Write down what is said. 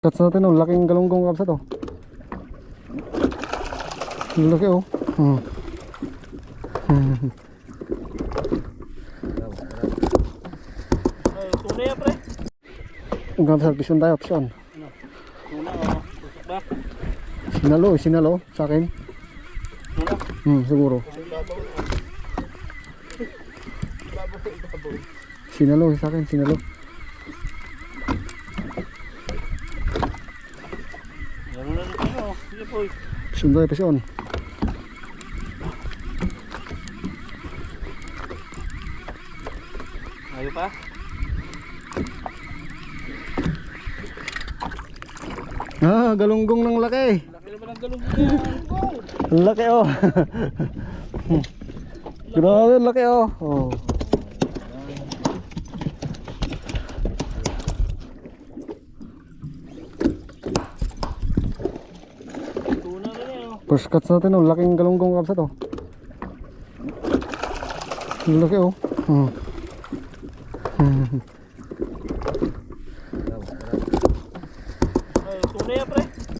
Catch natin oh, laking galunggong kapsa to. Laki oh. Tuna yan pre. Ang kapsa, pisyon tayo, pisyon. Tuna o. Tusok ba? Sinalo sa akin. Tuna? Siguro. Sinalo sa akin, sinalo. Gano'n na rin o. Sige po. Pisyon tayo, pisyon. Ayaw pa? Galunggong ng laki. Laki naman ang galong yan. Ang laki oh. Grabe, laki oh. Tuna rin eh o. First catch natin oh, laking galunggong kapsa to. Ang laki oh. Tuna yan pre.